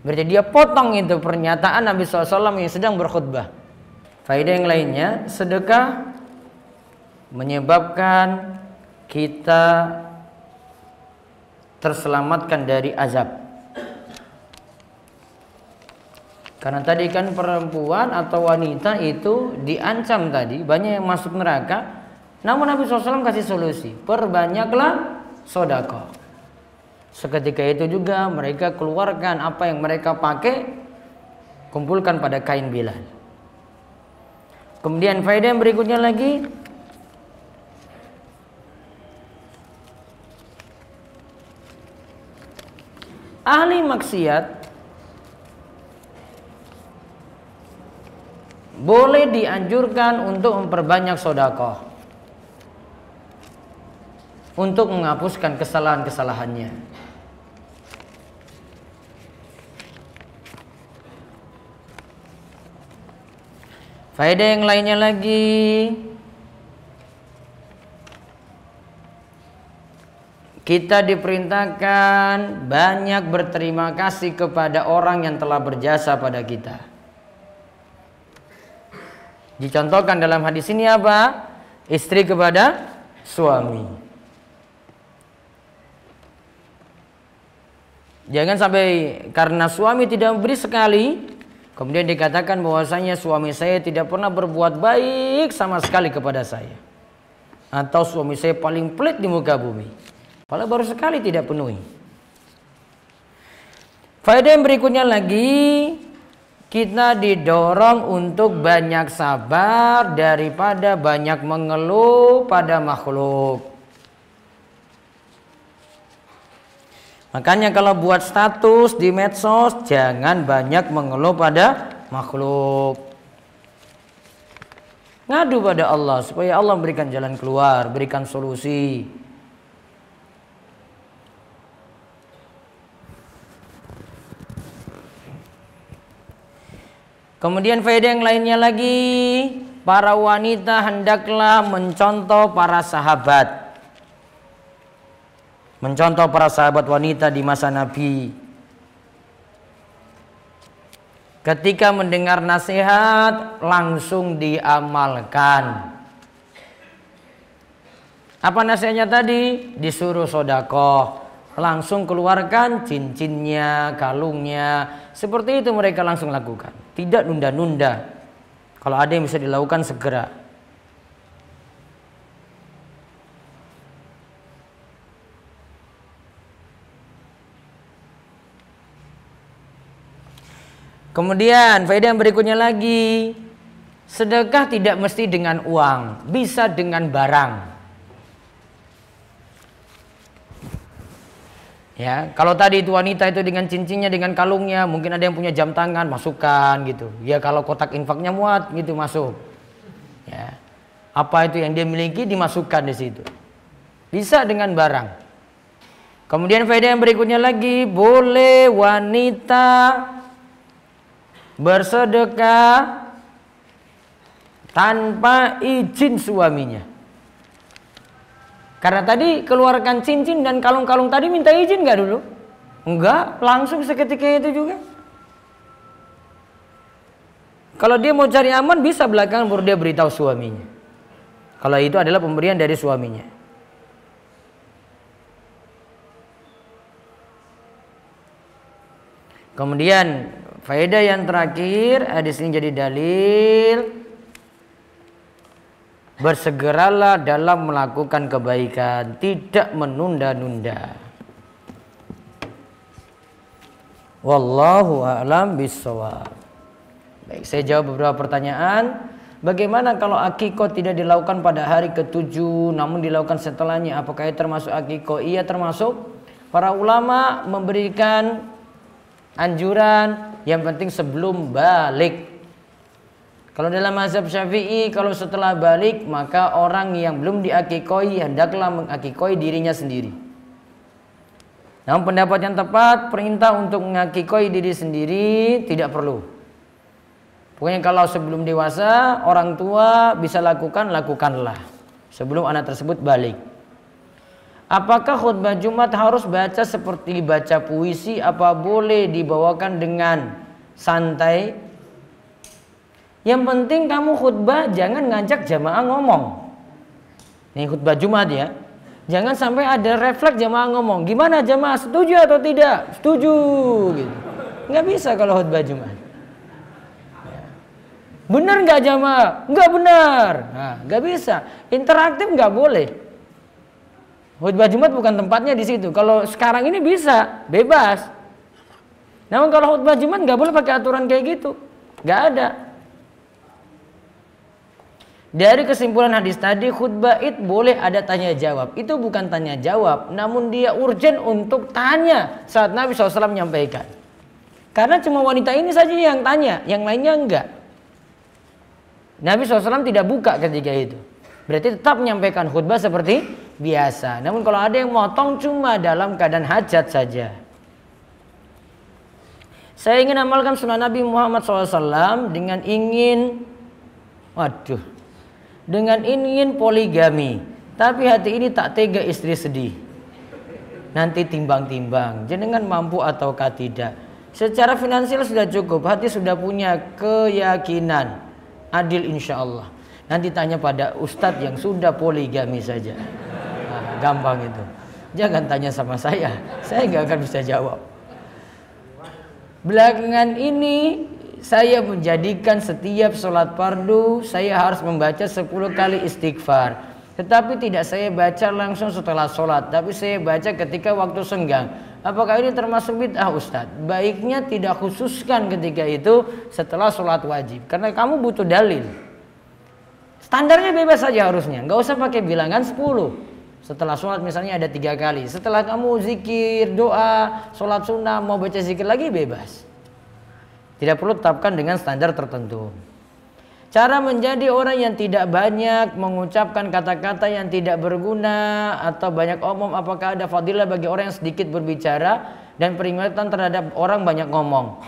Berarti dia potong itu pernyataan Nabi SAW yang sedang berkhutbah. Faedah yang lainnya, sedekah menyebabkan kita terselamatkan dari azab. Karena tadi kan perempuan atau wanita itu diancam tadi, banyak yang masuk neraka. Namun Nabi SAW kasih solusi, perbanyaklah sedekah. Seketika itu juga mereka keluarkan apa yang mereka pakai, kumpulkan pada kain Bilal. Kemudian faedah yang berikutnya lagi, ahli maksiat boleh dianjurkan untuk memperbanyak sedekah untuk menghapuskan kesalahan-kesalahannya. Faedah yang lainnya lagi, kita diperintahkan banyak berterima kasih kepada orang yang telah berjasa pada kita. Dicontohkan dalam hadis ini apa? Istri kepada suami. Jangan sampai karena suami tidak memberi sekali, kemudian dikatakan bahwasanya suami saya tidak pernah berbuat baik sama sekali kepada saya, atau suami saya paling pelit di muka bumi. Padahal baru sekali tidak penuhi. Faedah yang berikutnya lagi, kita didorong untuk banyak sabar daripada banyak mengeluh pada makhluk. Makanya kalau buat status di medsos, jangan banyak mengeluh pada makhluk. Ngadu pada Allah supaya Allah memberikan jalan keluar, berikan solusi. Kemudian faedah yang lainnya lagi, para wanita hendaklah mencontoh para sahabat. Mencontoh para sahabat wanita di masa Nabi. Ketika mendengar nasihat, langsung diamalkan. Apa nasihatnya tadi? Disuruh sedekah. Langsung keluarkan cincinnya, kalungnya. Seperti itu mereka langsung lakukan. Tidak nunda-nunda. Kalau ada yang bisa dilakukan segera. Kemudian faedah yang berikutnya lagi, sedekah tidak mesti dengan uang, bisa dengan barang. Ya, kalau tadi itu wanita itu dengan cincinnya, dengan kalungnya, mungkin ada yang punya jam tangan, masukkan gitu. Ya kalau kotak infaknya muat gitu masuk. Ya. Apa itu yang dia miliki dimasukkan di situ. Bisa dengan barang. Kemudian faedah yang berikutnya lagi, boleh wanita bersedekah tanpa izin suaminya. Karena tadi keluarkan cincin dan kalung-kalung tadi minta izin nggak dulu? Enggak, langsung seketika itu juga. Kalau dia mau cari aman bisa belakangan baru dia beritahu suaminya. Kalau itu adalah pemberian dari suaminya. Kemudian faedah yang terakhir, hadis ini jadi dalil bersegeralah dalam melakukan kebaikan, tidak menunda-nunda. Wallahu a'lam bishawab. Baik, saya jawab beberapa pertanyaan. Bagaimana kalau akikah tidak dilakukan pada hari ke-7 namun dilakukan setelahnya? Apakah itu termasuk akikah? Iya, termasuk. Para ulama memberikan anjuran yang penting sebelum balik. Kalau dalam mazhab Syafi'i, kalau setelah balik maka orang yang belum diakikoi hendaklah mengakikoi dirinya sendiri. Namun pendapat yang tepat, perintah untuk mengakikoi diri sendiri tidak perlu. Pokoknya kalau sebelum dewasa orang tua bisa lakukan, lakukanlah sebelum anak tersebut balik. Apakah khutbah Jumat harus baca seperti baca puisi? Apa boleh dibawakan dengan santai? Yang penting kamu khutbah jangan ngajak jamaah ngomong. Ini khutbah Jumat ya. Jangan sampai ada refleks jamaah ngomong. Gimana jamaah, setuju atau tidak? Setuju gitu. Nggak bisa kalau khutbah Jumat. Benar nggak jamaah? Nggak benar. Nah, nggak bisa. Interaktif nggak boleh. Khutbah Jumat bukan tempatnya di situ. Kalau sekarang ini bisa, bebas. Namun kalau khutbah Jumat nggak boleh pakai aturan kayak gitu, nggak ada. Dari kesimpulan hadis tadi, khutbah Id boleh ada tanya jawab. Itu bukan tanya jawab, namun dia urgent untuk tanya saat Nabi SAW menyampaikan. Karena cuma wanita ini saja yang tanya, yang lainnya enggak. Nabi SAW tidak buka ketika itu. Berarti tetap menyampaikan khutbah seperti biasa. Namun kalau ada yang motong cuma dalam keadaan hajat saja. Saya ingin amalkan sunnah Nabi Muhammad SAW dengan ingin poligami. Tapi hati ini tak tega istri sedih. Nanti timbang-timbang, jenengan mampu ataukah tidak. Secara finansial sudah cukup, hati sudah punya keyakinan. Adil insya Allah. Nanti tanya pada ustadz yang sudah poligami saja. Nah, gampang itu. Jangan tanya sama saya nggak akan bisa jawab. Belakangan ini saya menjadikan setiap sholat fardu saya harus membaca 10 kali istighfar. Tetapi tidak saya baca langsung setelah sholat, tapi saya baca ketika waktu senggang. Apakah ini termasuk bid'ah Ustadz? Baiknya tidak khususkan ketika itu setelah sholat wajib, karena kamu butuh dalil. Standarnya bebas saja harusnya, nggak usah pakai bilangan 10. Setelah sholat misalnya ada 3 kali. Setelah kamu zikir, doa, sholat sunnah, mau baca zikir lagi bebas. Tidak perlu tetapkan dengan standar tertentu. Cara menjadi orang yang tidak banyak mengucapkan kata-kata yang tidak berguna atau banyak omong, apakah ada fadilah bagi orang yang sedikit berbicara dan peringatan terhadap orang banyak ngomong?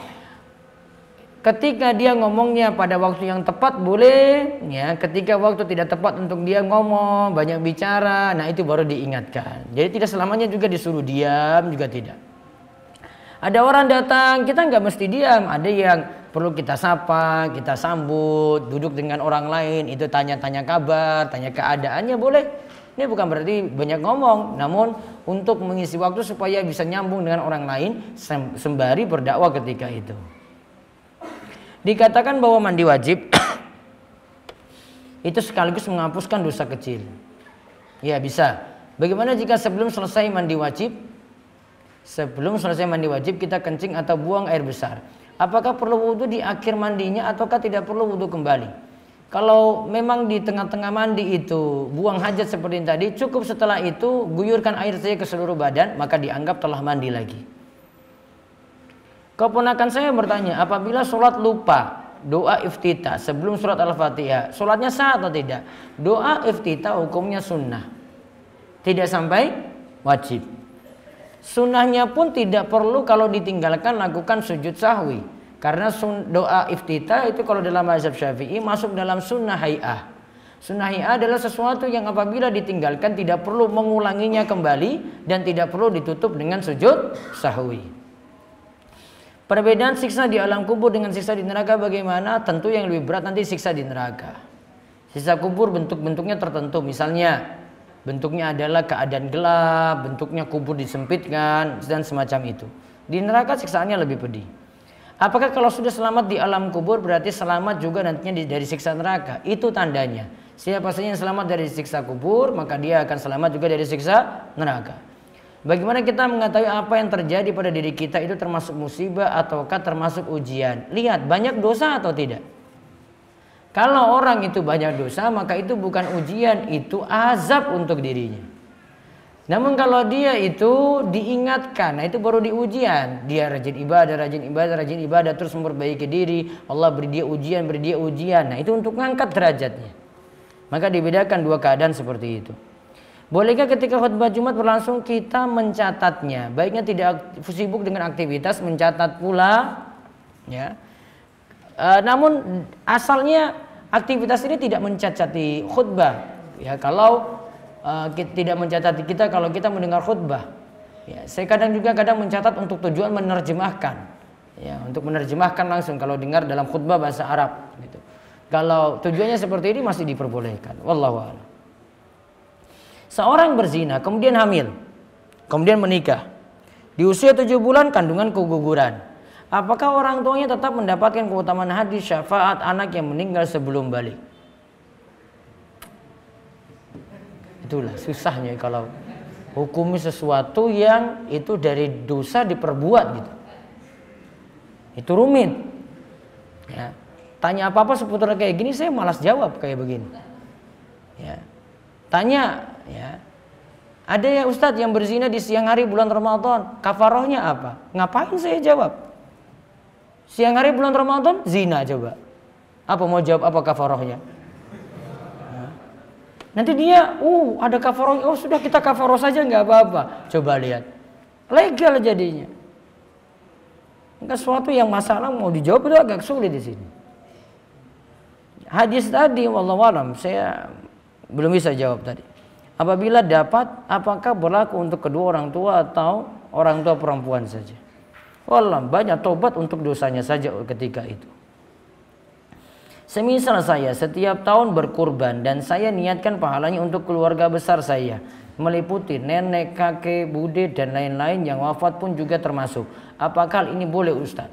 Ketika dia ngomongnya pada waktu yang tepat boleh, ya. Ketika waktu tidak tepat untuk dia ngomong, banyak bicara, nah itu baru diingatkan. Jadi tidak selamanya juga disuruh diam, juga tidak. Ada orang datang, kita nggak mesti diam. Ada yang perlu kita sapa, kita sambut, duduk dengan orang lain, itu tanya-tanya kabar, tanya keadaannya boleh. Ini bukan berarti banyak ngomong, namun untuk mengisi waktu supaya bisa nyambung dengan orang lain sembari berdakwah ketika itu. Dikatakan bahwa mandi wajib itu sekaligus menghapuskan dosa kecil. Ya bisa. Bagaimana jika sebelum selesai mandi wajib kita kencing atau buang air besar? Apakah perlu wudhu di akhir mandinya ataukah tidak perlu wudhu kembali? Kalau memang di tengah-tengah mandi itu buang hajat seperti yang tadi, cukup setelah itu guyurkan air saja ke seluruh badan, maka dianggap telah mandi lagi. Keponakan saya bertanya, apabila sholat lupa doa iftitah sebelum surat Al-Fatihah, sholatnya sah atau tidak? Doa iftitah hukumnya sunnah, tidak sampai wajib. Sunnahnya pun tidak perlu kalau ditinggalkan lakukan sujud sahwi. Karena doa iftitah itu kalau dalam mazhab Syafi'i masuk dalam sunnah hay'ah. Sunnah hay'ah adalah sesuatu yang apabila ditinggalkan tidak perlu mengulanginya kembali dan tidak perlu ditutup dengan sujud sahwi. Perbedaan siksa di alam kubur dengan siksa di neraka bagaimana? Tentu yang lebih berat nanti siksa di neraka. Siksa kubur bentuk-bentuknya tertentu, misalnya bentuknya adalah keadaan gelap, bentuknya kubur disempitkan, dan semacam itu. Di neraka siksaannya lebih pedih. Apakah kalau sudah selamat di alam kubur berarti selamat juga nantinya dari siksa neraka? Itu tandanya. Siapa saja yang selamat dari siksa kubur, maka dia akan selamat juga dari siksa neraka. Bagaimana kita mengetahui apa yang terjadi pada diri kita itu termasuk musibah ataukah termasuk ujian? Lihat, banyak dosa atau tidak? Kalau orang itu banyak dosa, maka itu bukan ujian, itu azab untuk dirinya. Namun kalau dia itu diingatkan, nah itu baru diujian. Dia rajin ibadah, terus memperbaiki diri. Allah beri dia ujian. Nah itu untuk mengangkat derajatnya. Maka dibedakan dua keadaan seperti itu. Bolehkah ketika khutbah Jumat berlangsung kita mencatatnya? Baiknya tidak sibuk dengan aktivitas, mencatat pula. Ya. Namun asalnya aktivitas ini tidak mencacati khutbah. Ya, kalau tidak mencacati kita kalau kita mendengar khutbah. Ya, saya kadang mencatat untuk tujuan menerjemahkan. Ya, untuk menerjemahkan langsung kalau dengar dalam khutbah bahasa Arab. Gitu. Kalau tujuannya seperti ini masih diperbolehkan. Wallahu a'lam. Seorang berzina kemudian hamil, kemudian menikah. Di usia 7 bulan kandungan keguguran. Apakah orang tuanya tetap mendapatkan keutamaan hadis syafaat anak yang meninggal sebelum balik? Itulah susahnya kalau hukumi sesuatu yang itu dari dosa diperbuat gitu. Itu rumit. Ya. Tanya apa-apa seputar kayak gini saya malas jawab kayak begini. Ya. Tanya, ya. Ada ya Ustadz yang berzina di siang hari bulan Ramadan, kafarohnya apa? Ngapain saya jawab? Siang hari bulan Ramadan zina coba. Apa mau jawab apa kafarohnya? Nanti dia, ada kafaroh. Oh sudah kita kafaroh saja nggak apa-apa. Coba lihat, legal jadinya. Enggak sesuatu yang masalah mau dijawab itu agak sulit di sini. Hadis tadi, wallahu alam, saya belum bisa jawab tadi. Apabila dapat, apakah berlaku untuk kedua orang tua atau orang tua perempuan saja? Wallah, banyak tobat untuk dosanya saja ketika itu. Semisal saya setiap tahun berkurban dan saya niatkan pahalanya untuk keluarga besar saya, meliputi nenek, kakek, bude dan lain-lain yang wafat pun juga termasuk. Apakah ini boleh Ustaz?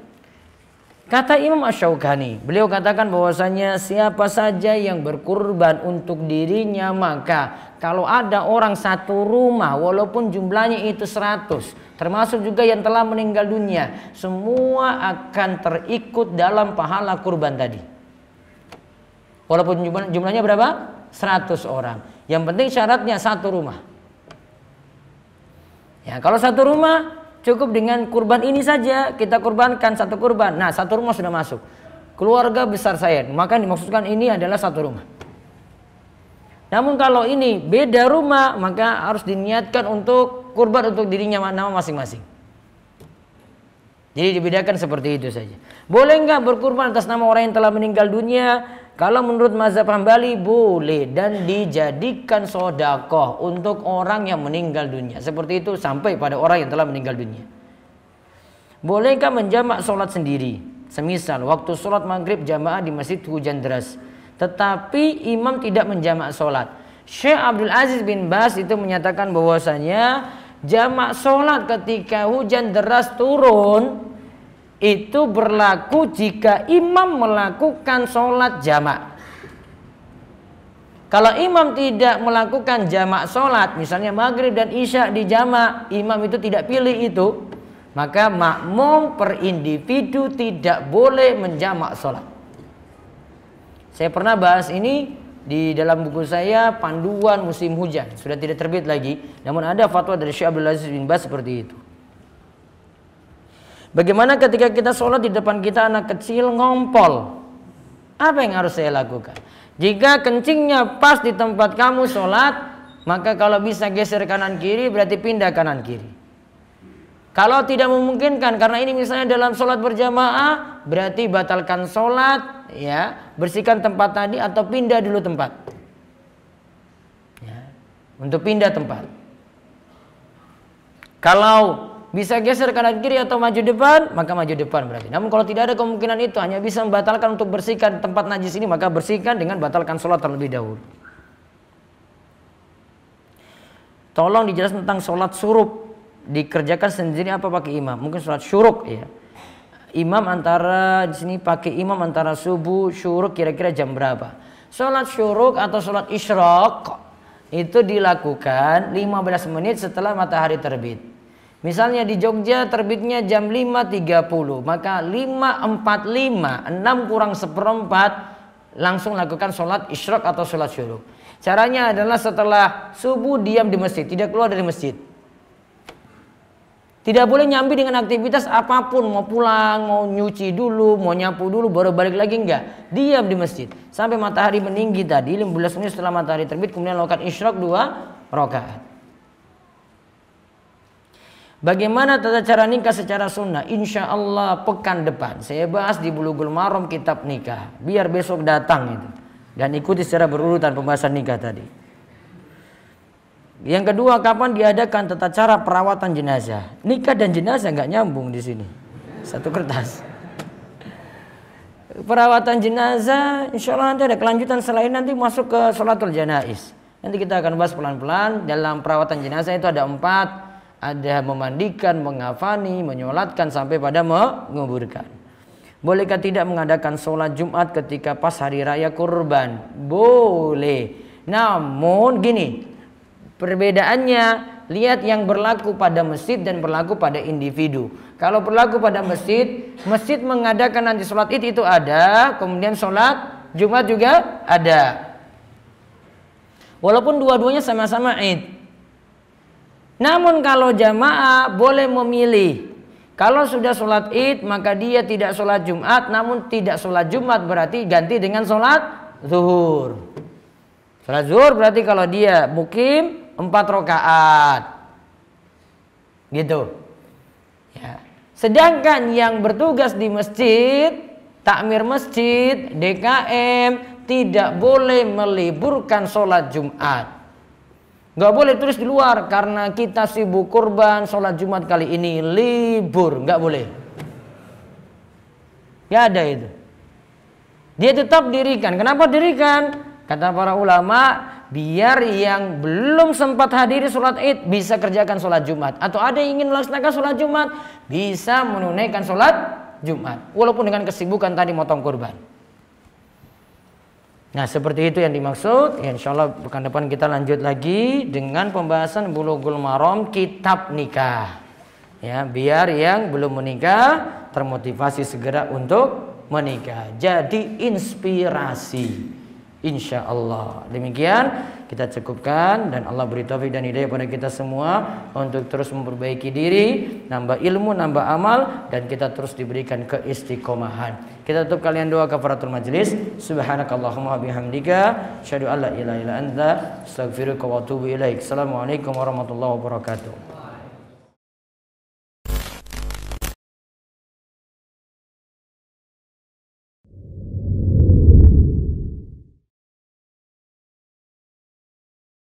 Kata Imam Asy-Syaukani, beliau katakan bahwasanya siapa saja yang berkurban untuk dirinya, maka kalau ada orang satu rumah walaupun jumlahnya itu 100, termasuk juga yang telah meninggal dunia, semua akan terikut dalam pahala kurban tadi. Walaupun jumlahnya berapa? 100 orang. Yang penting syaratnya satu rumah. Ya, kalau satu rumah cukup dengan kurban ini saja, kita kurbankan satu kurban. Nah, satu rumah sudah masuk. Keluarga besar saya, maka dimaksudkan ini adalah satu rumah. Namun kalau ini beda rumah, maka harus diniatkan untuk kurban untuk dirinya nama masing-masing. Jadi dibedakan seperti itu saja. Boleh enggak berkurban atas nama orang yang telah meninggal dunia? Kalau menurut mazhab Hambali boleh dan dijadikan sedekah untuk orang yang meninggal dunia. Seperti itu sampai pada orang yang telah meninggal dunia. Bolehkah menjamak sholat sendiri? Semisal waktu sholat maghrib jamaah di masjid hujan deras, tetapi imam tidak menjamak sholat. Syekh Abdul Aziz bin Baz itu menyatakan bahwasanya jamak sholat ketika hujan deras turun itu berlaku jika imam melakukan sholat jamak. Kalau imam tidak melakukan jamak sholat, misalnya maghrib dan isya di jamak, imam itu tidak pilih itu, maka makmum per individu tidak boleh menjamak sholat. Saya pernah bahas ini di dalam buku saya Panduan Musim Hujan, sudah tidak terbit lagi, namun ada fatwa dari Syekh Abdul Aziz bin Baz seperti itu. Bagaimana ketika kita sholat di depan kita anak kecil ngompol? Apa yang harus saya lakukan? Jika kencingnya pas di tempat kamu sholat, maka kalau bisa geser kanan kiri berarti pindah kanan kiri. Kalau tidak memungkinkan, karena ini misalnya dalam sholat berjamaah, berarti batalkan sholat, ya, bersihkan tempat tadi atau pindah dulu tempat, ya, untuk pindah tempat. Kalau bisa geser kanan kiri atau maju depan, maka maju depan berarti. Namun kalau tidak ada kemungkinan itu, hanya bisa membatalkan untuk bersihkan tempat najis ini, maka bersihkan dengan batalkan sholat terlebih dahulu. Tolong dijelaskan tentang sholat syuruk, dikerjakan sendiri apa pakai imam? Mungkin sholat syuruk, ya. Imam antara di sini pakai imam antara subuh syuruk kira-kira jam berapa? Sholat syuruk atau sholat isyraq itu dilakukan 15 menit setelah matahari terbit. Misalnya di Jogja terbitnya jam 5.30, maka 5.45, 6 kurang seperempat langsung lakukan sholat isyraq atau sholat syuruk. Caranya adalah setelah subuh diam di masjid, tidak keluar dari masjid. Tidak boleh nyambi dengan aktivitas apapun, mau pulang, mau nyuci dulu, mau nyapu dulu, baru balik lagi, enggak. Diam di masjid sampai matahari meninggi tadi, 15 menit setelah matahari terbit, kemudian lakukan isyraq 2 rakaat. Bagaimana tata cara nikah secara sunnah? Insya Allah pekan depan saya bahas di Bulughul Maram kitab nikah. Biar besok datang itu dan ikuti secara berurutan pembahasan nikah tadi. Yang kedua, kapan diadakan tata cara perawatan jenazah? Nikah dan jenazah nggak nyambung di sini. Satu kertas. Perawatan jenazah, insya Allah nanti ada kelanjutan selain nanti masuk ke sholatul janaiz. Nanti kita akan bahas pelan-pelan. Dalam perawatan jenazah itu ada 4. Ada memandikan, mengafani, menyolatkan sampai pada menguburkan. Bolehkah tidak mengadakan sholat Jumat ketika pas hari raya kurban? Boleh. Namun gini, perbedaannya, lihat yang berlaku pada masjid dan berlaku pada individu. Kalau berlaku pada masjid, masjid mengadakan nanti sholat id itu ada, kemudian sholat Jumat juga ada. Walaupun dua-duanya sama-sama id. Namun kalau jamaah boleh memilih. Kalau sudah sholat id maka dia tidak sholat Jumat, namun tidak sholat Jumat berarti ganti dengan sholat zuhur. Sholat zuhur berarti kalau dia mukim 4 rakaat, gitu. Ya. Sedangkan yang bertugas di masjid, takmir masjid, DKM tidak boleh meliburkan sholat Jumat. Nggak boleh tulis di luar karena kita sibuk kurban, sholat Jumat kali ini libur, nggak boleh. Nggak ada itu. Dia tetap dirikan. Kenapa dirikan? Kata para ulama, biar yang belum sempat hadiri sholat id bisa kerjakan sholat Jumat, atau ada yang ingin melaksanakan sholat Jumat bisa menunaikan sholat Jumat walaupun dengan kesibukan tadi motong kurban. Nah, seperti itu yang dimaksud. Ya, insya Allah pekan depan kita lanjut lagi dengan pembahasan Bulughul Maram kitab nikah. Ya, biar yang belum menikah termotivasi segera untuk menikah. Jadi inspirasi. Insya Allah. Demikian kita cukupkan dan Allah beri taufik dan hidayah pada kita semua untuk terus memperbaiki diri, nambah ilmu, nambah amal, dan kita terus diberikan keistiqomahan. Kita tutup kalian doa kafaratul majlis. Subhanakallahumma bihamdika asyhadu an la ilaha illa anta astaghfiruka wa atubu ilaik. Assalamualaikum warahmatullahi wabarakatuh.